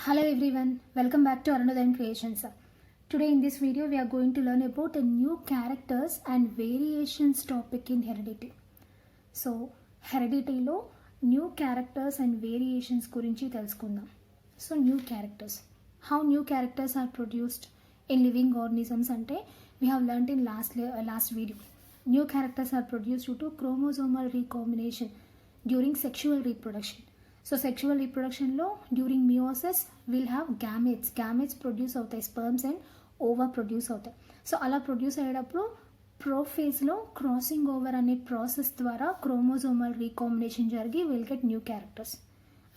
Hello everyone, welcome back to Arunodayam Creations. Today in this video we are going to learn about a new characters and variations topic in heredity. So heredity lo new characters and variations gurinchi telusukundam. So new characters. How new characters are produced in living organisms ante we have learnt in last video. New characters are produced due to chromosomal recombination during sexual reproduction. So sexual reproduction lo during meiosis we'll have gametes produce అవుతాయి, sperms and ova produce అవుతాయి. So అలా produce అయ్యేటప్పుడు prophase లో crossing over అనే process ద్వారా chromosomal recombination జరిగి will get new characters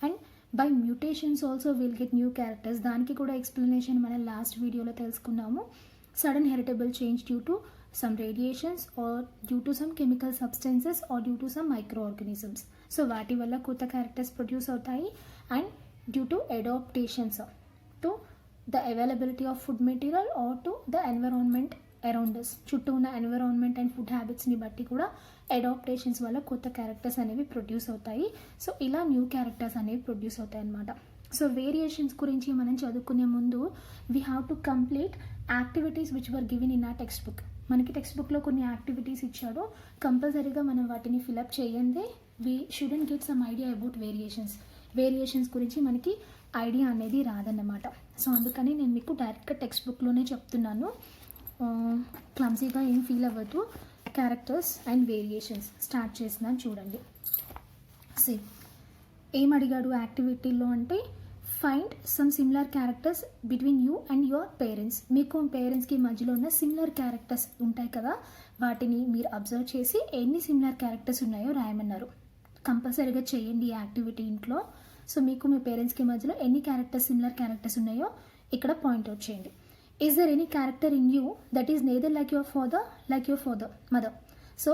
and by mutations also will get new characters. దానికి కూడా ఎక్స్ప్లెనేషన్ మనం లాస్ట్ వీడియోలో తెలుసుకున్నాము. Sudden heritable change due to some radiations or due to some chemical substances or due to some microorganisms. So వాటి వల్ల కొత్త characters produce అవుతాయి and due to adaptations to the availability of food material or to the environment around us. చుట్టూ ఉన్న environment and food హ్యాబిట్స్ని బట్టి కూడా adaptations వల్ల కొత్త క్యారెక్టర్స్ అనేవి ప్రొడ్యూస్ అవుతాయి. సో ఇలా న్యూ క్యారెక్టర్స్ అనేవి ప్రొడ్యూస్ అవుతాయి అన్నమాట. సో వేరియేషన్స్ గురించి మనం చదువుకునే ముందు we have to complete activities which were given in a text book. మనకి టెక్స్ట్ బుక్లో కొన్ని యాక్టివిటీస్ ఇచ్చాడు, కంపల్సరీగా మనం వాటిని ఫిలప్ చేయందే we shouldn't get some idea about variations గురించి మనకి ఐడియా అనేది రాదన్నమాట. సో అందుకని నేను మీకు డైరెక్ట్గా టెక్స్ట్ బుక్లోనే చెప్తున్నాను, క్లమ్సీగా ఏం ఫీల్ అవ్వద్దు. క్యారెక్టర్స్ అండ్ వేరియేషన్స్ స్టార్ట్ చేస్తున్నాను చూడండి. ఏం అడిగాడు యాక్టివిటీలో అంటే find some similar characters between you and your parents. మీకు పేరెంట్స్కి మధ్యలో ఉన్న సిమిలర్ క్యారెక్టర్స్ ఉంటాయి కదా, వాటిని మీరు అబ్జర్వ్ చేసి ఎన్ని సిమిలర్ క్యారెక్టర్స్ ఉన్నాయో రాయమన్నారు. కంపల్సరీగా చేయండి ఈ యాక్టివిటీ ఇంట్లో. సో మీకు మీ పేరెంట్స్కి మధ్యలో ఎన్ని సిమిలర్ క్యారెక్టర్స్ ఉన్నాయో ఇక్కడ పాయింట్అవుట్ చేయండి. Is there any character in you that is neither like your father mother. So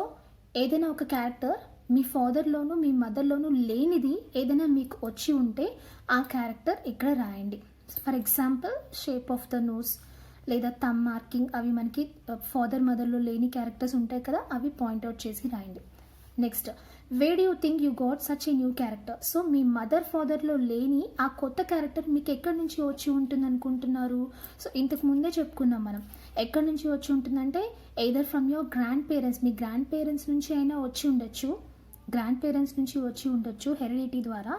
ఏదైనా ఒక క్యారెక్టర్ మీ ఫాదర్లోను మీ మదర్లోను లేనిది ఏదైనా మీకు వచ్చి ఉంటే ఆ క్యారెక్టర్ ఇక్కడ రాయండి. For example shape of the nose లేదా థమ్ మార్కింగ్, అవి మనకి ఫాదర్ మదర్లో లేని క్యారెక్టర్స్ ఉంటాయి కదా, అవి పాయింట్అవుట్ చేసి రాయండి. Next, why do you think you got such a new character. So మీ మదర్ ఫాదర్లో లేని ఆ కొత్త క్యారెక్టర్ మీకు ఎక్కడి నుంచి వచ్చి ఉంటుంది అనుకుంటున్నారు? సో ఇంతకు ముందే చెప్పుకున్నాం మనం, ఎక్కడి నుంచి వచ్చి ఉంటుందంటే either from your grand parents, మీ గ్రాండ్ పేరెంట్స్ నుంచి అయినా వచ్చి ఉండొచ్చు హెరిడిటీ ద్వారా,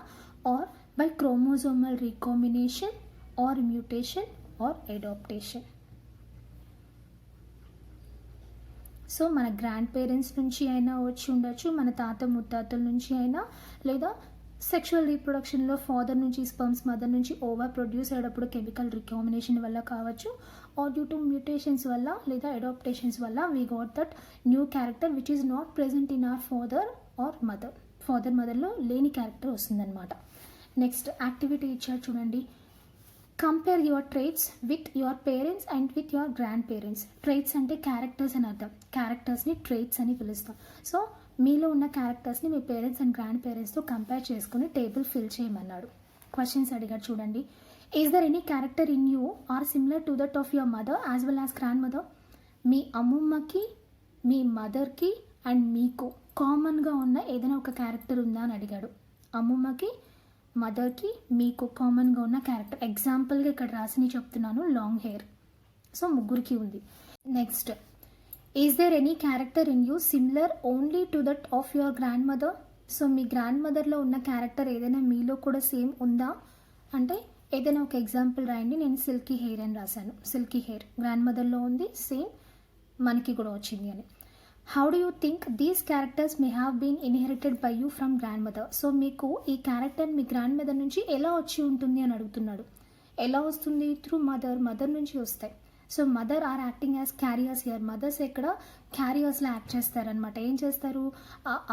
or by chromosomal recombination or mutation or adaptation. So మన గ్రాండ్ పేరెంట్స్ నుంచి అయినా వచ్చి ఉండొచ్చు, మన తాత ముత్తాతల నుంచి అయినా, లేదా సెక్షువల్ రీప్రొడక్షన్లో ఫాదర్ నుంచి స్పర్మ్స్, మదర్ నుంచి ఓవర్ ప్రొడ్యూస్ అయ్యేటప్పుడు కెమికల్ రీకాంబినేషన్ వల్ల కావచ్చు, ఆర్ డ్యూ టు మ్యూటేషన్స్ వల్ల లేదా అడాప్టేషన్స్ వల్ల we got that new character which is not present in our father or మదర్లో లేని క్యారెక్టర్ వస్తుందన్నమాట. నెక్స్ట్ యాక్టివిటీ ఇచ్చారు చూడండి. Compare your traits with your parents and with your grand parents. Traits అంటే characters అని అర్థం, క్యారెక్టర్స్ని ట్రైట్స్ అని పిలుస్తాం. సో మీలో ఉన్న క్యారెక్టర్స్ని మీ పేరెంట్స్ అండ్ గ్రాండ్ పేరెంట్స్తో కంపేర్ చేసుకుని టేబుల్ ఫిల్ చేయమన్నాడు. క్వశ్చన్స్ అడిగారు చూడండి. Is there any character in you are similar to that of your mother as well as grand mother. మీ అమ్మమ్మకి, మీ మదర్కి అండ్ మీకు కామన్గా ఉన్న ఏదైనా ఒక క్యారెక్టర్ ఉందా అని అడిగాడు. అమ్మమ్మకి, మదర్కి, మీకు కామన్గా ఉన్న క్యారెక్టర్. ఎగ్జాంపుల్గా ఇక్కడ రాసిని చెప్తున్నాను, లాంగ్ హెయిర్. సో ముగ్గురికి ఉంది. Next, is there any character in you similar only to that of your grand mother. So మీ గ్రాండ్ మదర్లో ఉన్న క్యారెక్టర్ ఏదైనా మీలో కూడా సేమ్ ఉందా అంటే ఏదైనా ఒక ఎగ్జాంపుల్ రాయండి. నేను సిల్కీ హెయిర్ అని రాశాను. సిల్కీ హెయిర్ గ్రాండ్ మదర్లో ఉంది, సేమ్ మనకి కూడా వచ్చింది అని. How do you think these characters may have been inherited by you from grand mother. So మీకు ఈ క్యారెక్టర్ మీ గ్రాండ్ మదర్ నుంచి ఎలా వచ్చి ఉంటుంది అని అడుగుతున్నాడు. ఎలా వస్తుంది? త్రూ మదర్ నుంచి వస్తాయి. So mother are acting as carriers here. Mothers ఇక్కడ క్యారియర్స్లో యాక్ట్ చేస్తారనమాట. ఏం చేస్తారు?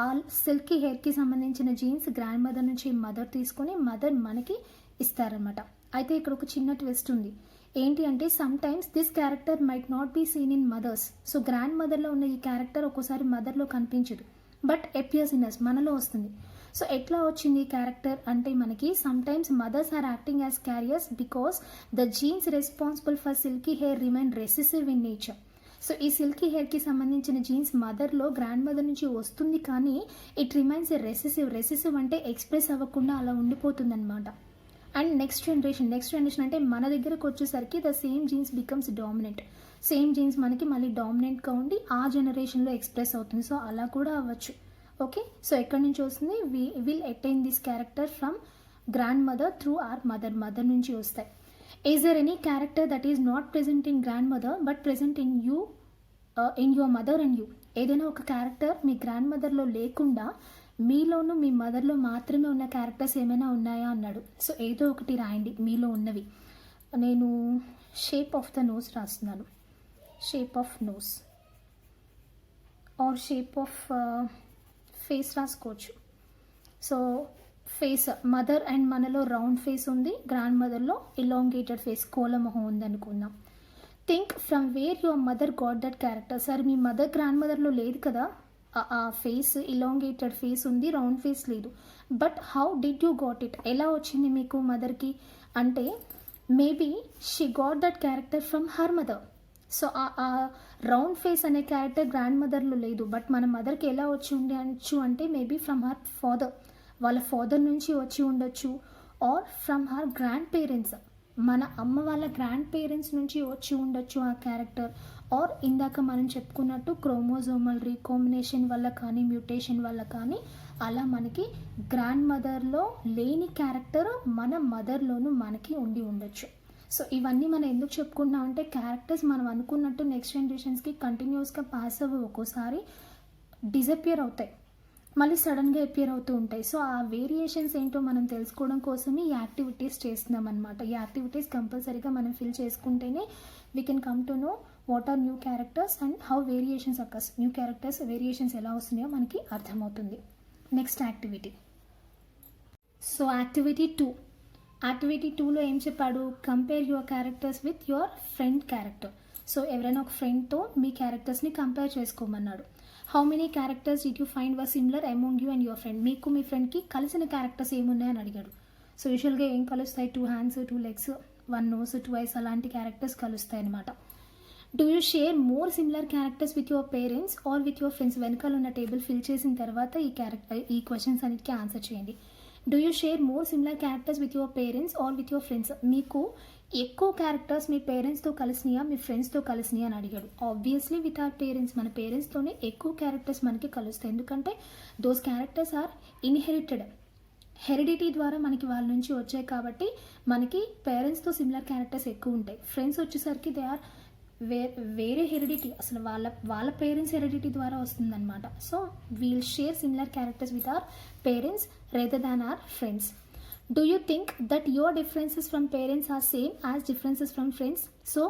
ఆ సిల్కీ హెయిర్కి సంబంధించిన జీన్స్ గ్రాండ్ మదర్ నుంచి మదర్ తీసుకొని మదర్ మనకి ఇస్తారనమాట. అయితే ఇక్కడ ఒక చిన్న ట్విస్ట్ ఉంది. ఏంటి అంటే sometimes this character might not be seen in mothers. So grand మదర్లో ఉన్న ఈ క్యారెక్టర్ ఒక్కోసారి మదర్లో కనిపించదు, బట్ అపియర్స్ ఇన్ అస్, మనలో వస్తుంది. సో ఎట్లా వచ్చింది ఈ క్యారెక్టర్ అంటే మనకి some times mothers are acting as carriers because the genes responsible for silky hair remain recessive in nature. So ఈ సిల్కీ హెయిర్కి సంబంధించిన జీన్స్ మదర్లో గ్రాండ్ మదర్ నుంచి వస్తుంది, కానీ ఇట్ రిమైన్స్ రెసెసివ్ అంటే ఎక్స్ప్రెస్ అవ్వకుండా అలా ఉండిపోతుంది అనమాట. అండ్ నెక్స్ట్ జనరేషన్ అంటే మన దగ్గరకు వచ్చేసరికి the same jeans becomes dominant. Same jeans మనకి మళ్ళీ డామినెంట్గా ఉండి ఆ జనరేషన్లో ఎక్స్ప్రెస్ అవుతుంది. సో అలా కూడా అవ్వచ్చు. ఓకే, సో ఎక్కడి నుంచి వస్తుంది? Will attain this character from grand mother through our mother నుంచి వస్తాయి. Is there any character that is not present in grand mother but present in you, in your mother and you? ఏదైనా ఒక character మీ grand మదర్లో లేకుండా మీలోను మీ మదర్లో మాత్రమే ఉన్న characters ఏమైనా ఉన్నాయా అన్నాడు. సో ఏదో ఒకటి రాయండి మీలో ఉన్నవి. నేను షేప్ ఆఫ్ ద నోస్ రాస్తున్నాను. Shape of nose or shape of face రాసుకోవచ్చు. సో ఫేస్, మదర్ అండ్ మనలో రౌండ్ ఫేస్ ఉంది, గ్రాండ్ మదర్లో ఎలాంగేటెడ్ ఫేస్, కోలమొహం ఉంది అనుకుందాం. Think from where your mother got that character. Sir మీ మదర్ గ్రాండ్ మదర్లో లేదు కదా, ఆ ఫేస్ ఇలాంగేటెడ్ ఫేస్ ఉంది, రౌండ్ ఫేస్ లేదు. But how did you got it? ఎలా వచ్చింది మీకు మదర్కి అంటే maybe she got that character from her mother. So ఆ రౌండ్ ఫేస్ అనే క్యారెక్టర్ గ్రాండ్ మదర్లో లేదు, బట్ మన మదర్కి ఎలా వచ్చి ఉండొచ్చు అంటే మేబీ ఫ్రమ్ హర్ ఫాదర్, వాళ్ళ ఫాదర్ నుంచి వచ్చి ఉండొచ్చు, or from her grand parents, మన అమ్మ వాళ్ళ గ్రాండ్ పేరెంట్స్ నుంచి వచ్చి ఉండొచ్చు ఆ క్యారెక్టర్. ఆర్ ఇందాక మనం చెప్పుకున్నట్టు క్రోమోజోమల్ రీకాంబినేషన్ వల్ల కానీ మ్యూటేషన్ వల్ల కానీ అలా మనకి గ్రాండ్ మదర్లో లేని క్యారెక్టర్ మన మదర్లోనూ మనకి ఉండి ఉండొచ్చు. సో ఇవన్నీ మనం ఎందుకు చెప్పుకుంటున్నాం అంటే క్యారెక్టర్స్ మనం అనుకున్నట్టు నెక్స్ట్ జనరేషన్స్కి కంటిన్యూస్గా పాస్ అవ్వ, ఒక్కోసారి డిజపియర్ అవుతాయి, మళ్ళీ సడన్గా అపియర్ అవుతూ ఉంటాయి. సో ఆ వేరియేషన్స్ ఏంటో మనం తెలుసుకోవడం కోసమే ఈ యాక్టివిటీస్ చేస్తున్నాం అనమాట. ఈ యాక్టివిటీస్ కంపల్సరీగా మనం ఫిల్ చేసుకుంటేనే we can come to know what are new characters and how variations occurs. New characters variations ఎలా వస్తున్నాయో మనకి అర్థమవుతుంది. Next activity. సో యాక్టివిటీ 2లో ఏం చెప్పాడు? Compare your characters with your friend character. So ఎవరైనా ఒక ఫ్రెండ్తో మీ క్యారెక్టర్స్ని కంపేర్ చేసుకోమన్నాడు. How many characters did you find were similar among you and your friend? మీకు మీ ఫ్రెండ్కి కలిసిన క్యారెక్టర్స్ ఏమున్నాయని అడిగాడు. సో యూజువల్గా ఏం కలుస్తాయి? 2 hands 2 legs 1 nose 2 eyes అలాంటి క్యారెక్టర్స్ కలుస్తాయి అనమాట. Do you share more similar characters with your parents or with your friends? వెనకాల ఉన్న టేబుల్ ఫిల్ చేసిన తర్వాత ఈ క్వశ్చన్స్ అన్నిటికీ ఆన్సర్ చేయండి. Do you share more similar characters with your parents or with your friends? మీకు ఎక్కువ క్యారెక్టర్స్ మీ పేరెంట్స్తో కలిసినాయా మీ ఫ్రెండ్స్తో కలిసినాయా అని అడిగాడు. ఆబ్వియస్లీ విత్ ఆర్ పేరెంట్స్, మన పేరెంట్స్తోనే ఎక్కువ క్యారెక్టర్స్ మనకి కలుస్తాయి. ఎందుకంటే those characters are inherited, heredity ద్వారా మనకి వాళ్ళ నుంచి వచ్చాయి కాబట్టి మనకి పేరెంట్స్తో సిమిలర్ క్యారెక్టర్స్ ఎక్కువ ఉంటాయి. ఫ్రెండ్స్ వచ్చేసరికి దే ఆర్ వేరే హెరిడిటీ, అసలు వాళ్ళ పేరెంట్స్ హెరిడిటీ ద్వారా వస్తుందన్నమాట. So we'll share similar characters with our parents rather than our friends. Do you think that your differences from parents are same as differences from friends? So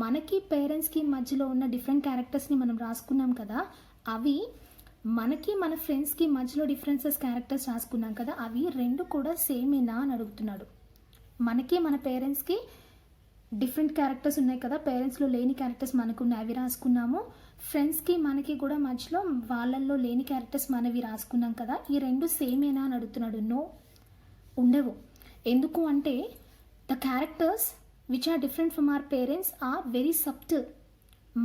మనకి పేరెంట్స్కి మధ్యలో ఉన్న different క్యారెక్టర్స్ని మనం రాసుకున్నాం కదా, అవి మనకి మన ఫ్రెండ్స్కి మధ్యలో డిఫరెన్సెస్ క్యారెక్టర్స్ రాసుకున్నాం కదా, అవి రెండు కూడా సేమేనా అని అడుగుతున్నాడు. మనకి మన పేరెంట్స్కి డిఫరెంట్ క్యారెక్టర్స్ ఉన్నాయి కదా, పేరెంట్స్లో లేని క్యారెక్టర్స్ మనకు ఉన్నాయి, అవి రాసుకున్నాము. ఫ్రెండ్స్కి మనకి కూడా మధ్యలో వాళ్ళల్లో లేని క్యారెక్టర్స్ మనవి రాసుకున్నాం కదా, ఈ రెండు సేమేనా అని అడుగుతున్నాడు. నో, ఉండవు. ఎందుకు అంటే the characters which are different from our parents are very subtle.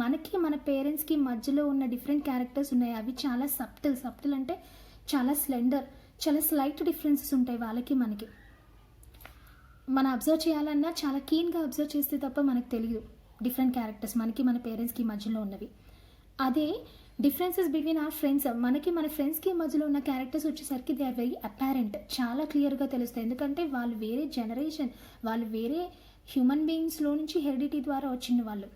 మనకి మన పేరెంట్స్కి మధ్యలో ఉన్న డిఫరెంట్ క్యారెక్టర్స్ ఉన్నాయి, అవి చాలా సబ్టిల్ అంటే చాలా స్లెండర్, చాలా స్లైట్ డిఫరెన్సెస్ ఉంటాయి వాళ్ళకి మనకి. మనం అబ్జర్వ్ చేయాలన్నా చాలా కీన్గా అబ్జర్వ్ చేస్తే తప్ప మనకు తెలియదు డిఫరెంట్ క్యారెక్టర్స్ మనకి మన పేరెంట్స్కి మధ్యలో ఉన్నవి. అదే డిఫరెన్సెస్ బిట్వీన్ ఆర్ ఫ్రెండ్స్, మనకి మన ఫ్రెండ్స్కి మధ్యలో ఉన్న క్యారెక్టర్స్ వచ్చేసరికి దే ఆర్ వెరీ అపారెంట్, చాలా క్లియర్గా తెలుస్తాయి. ఎందుకంటే వాళ్ళు వేరే జనరేషన్, వాళ్ళు వేరే హ్యూమన్ బీయింగ్స్లో నుంచి హెరిడిటీ ద్వారా వచ్చిన వాళ్ళు,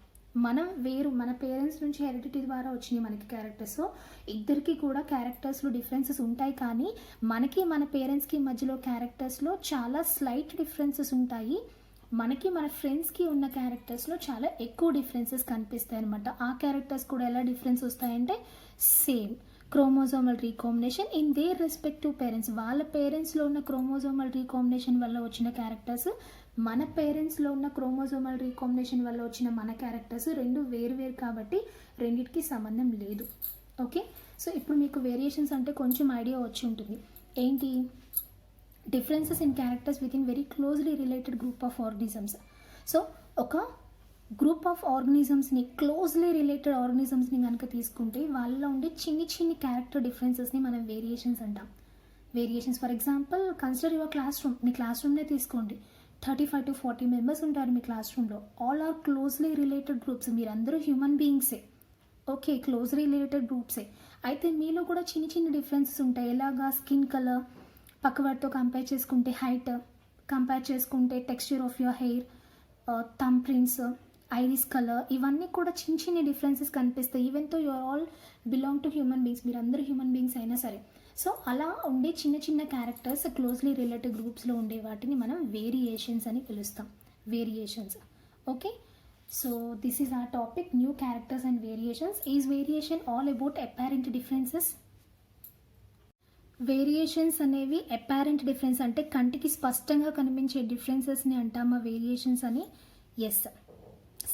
మనం వేరు, మన పేరెంట్స్ నుంచి హెరిడిటీ ద్వారా వచ్చినాయి మనకి క్యారెక్టర్స్. సో ఇద్దరికి కూడా క్యారెక్టర్స్లో డిఫరెన్సెస్ ఉంటాయి, కానీ మనకి మన పేరెంట్స్కి మధ్యలో క్యారెక్టర్స్లో చాలా స్లైట్ డిఫరెన్సెస్ ఉంటాయి. మనకి మన ఫ్రెండ్స్కి ఉన్న క్యారెక్టర్స్లో చాలా ఎక్కువ డిఫరెన్సెస్ కనిపిస్తాయి అనమాట. ఆ క్యారెక్టర్స్ కూడా ఎలా డిఫరెన్స్ వస్తాయంటే same chromosomal recombination in their respective parents. వాళ్ళ పేరెంట్స్లో ఉన్న క్రోమోజోమల్ రీకాంబినేషన్ వల్ల వచ్చిన క్యారెక్టర్స్, మన పేరెంట్స్లో ఉన్న క్రోమోజోమల్ రీకాంబినేషన్ వల్ల వచ్చిన మన క్యారెక్టర్స్ రెండు వేరు కాబట్టి రెండింటికి సంబంధం లేదు. ఓకే, సో ఇప్పుడు మీకు వేరియేషన్స్ అంటే కొంచెం ఐడియా వచ్చి ఉంటుంది. ఏంటి? Differences in characters with in very closely related group of organisms. So ఒక గ్రూప్ ఆఫ్ ఆర్గనిజమ్స్ని, క్లోజ్లీ రిలేటెడ్ ఆర్గనిజమ్స్ని కనుక తీసుకుంటే వాళ్ళలో ఉండే చిన్ని క్యారెక్టర్ డిఫరెన్సెస్ని మనం వేరియేషన్స్ అంటాం. Variations for example consider your class room. మీ క్లాస్ రూమ్నే తీసుకోండి. 35 to 40 మెంబర్స్ ఉంటారు మీ క్లాస్ రూమ్లో. All are closely related groups. మీరందరూ హ్యూమన్ బీయింగ్సే. ఓకే, క్లోజ్ రిలేటెడ్ గ్రూప్సే. అయితే మీలో కూడా చిన్న చిన్న డిఫరెన్సెస్ ఉంటాయి. ఎలాగా? స్కిన్ కలర్, పక్కవాడితో కంపేర్ చేసుకుంటే హైట్, కంపేర్ చేసుకుంటే texture of your hair, thumb prints, iris colour, ఇవన్నీ కూడా చిన్న చిన్న డిఫరెన్సెస్ కనిపిస్తాయి. Even though you are all belong to human beings, మీరు అందరూ హ్యూమన్ బీయింగ్స్ అయినా సరే. సో అలా ఉండే చిన్న చిన్న క్యారెక్టర్స్ క్లోజ్లీ రిలేటెడ్ గ్రూప్స్లో ఉండే వాటిని మనం వేరియేషన్స్ అని పిలుస్తాం. Variations. Okay, so this is our topic, new characters and variations. Is variation all about apparent differences? Variations అనేవి అపారెంట్ డిఫరెన్స్ అంటే కంటికి స్పష్టంగా కనిపించే డిఫరెన్సెస్ని అంటామా వేరియేషన్స్ అని? ఎస్,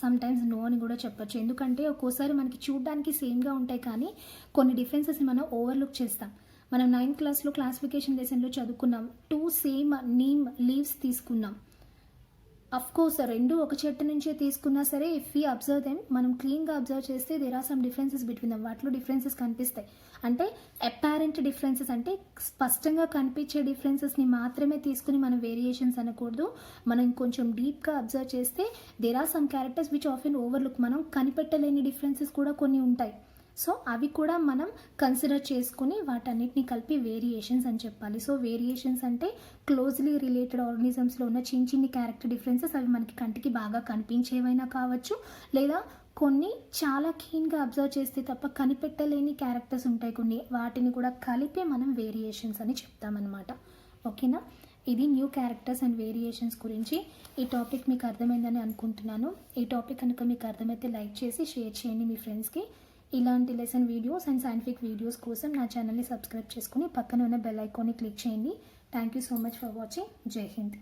సమ్ టైమ్స్ నో అని కూడా చెప్పొచ్చు. ఎందుకంటే ఒక్కోసారి మనకి చూడడానికి సేమ్గా ఉంటాయి కానీ కొన్ని డిఫరెన్సెస్ని మనం ఓవర్లుక్ చేస్తాం. మనం 9th క్లాస్లో క్లాసిఫికేషన్ లెసన్లో చదువుకున్నాం. 2 సేమ్ నీమ్ లీవ్స్ తీసుకున్నాం. అఫ్ కోర్స్ రెండు ఒక చెట్టు నుంచే తీసుకున్నా సరే, ఇఫ్ వీ అబ్జర్వ్ దెమ్, మనం క్లీన్గా అబ్జర్వ్ చేస్తే there are some differences between them. వాటిలో డిఫరెన్సెస్ కనిపిస్తాయి. అంటే అపారెంట్ డిఫరెన్సెస్ అంటే స్పష్టంగా కనిపించే డిఫరెన్సెస్ని మాత్రమే తీసుకుని మనం వేరియేషన్స్ అనకూడదు. మనం కొంచెం డీప్గా అబ్జర్వ్ చేస్తే there are some characters which often overlook. మనం కనిపెట్టలేని డిఫరెన్సెస్ కూడా కొన్ని ఉంటాయి. సో అవి కూడా మనం కన్సిడర్ చేసుకుని వాటన్నిటిని కలిపి వేరియేషన్స్ అని చెప్పాలి. సో వేరియేషన్స్ అంటే క్లోజ్లీ రిలేటెడ్ ఆర్గనిజమ్స్లో ఉన్న చిన్న చిన్ని క్యారెక్టర్ డిఫరెన్సెస్. అవి మనకి కంటికి బాగా కనిపించేవైనా కావచ్చు, లేదా కొన్ని చాలా కీన్గా అబ్జర్వ్ చేస్తే తప్ప కనిపెట్టలేని క్యారెక్టర్స్ ఉంటాయి కొన్ని, వాటిని కూడా కలిపి మనం వేరియేషన్స్ అని చెప్తామన్నమాట. ఓకేనా? ఇది న్యూ క్యారెక్టర్స్ అండ్ వేరియేషన్స్ గురించి. ఈ టాపిక్ మీకు అర్థమైందని అనుకుంటున్నాను. ఈ టాపిక్ కనుక మీకు అర్థమైతే లైక్ చేసి షేర్ చేయండి మీ ఫ్రెండ్స్కి. ఇలాంటి lesson videos and scientific videos కోసం నా ఛానల్ని సబ్స్క్రైబ్ చేసుకుని పక్కన ఉన్న బెల్ ఐకాన్ని క్లిక్ చేయండి. Thank you so much for watching. జై హింద్.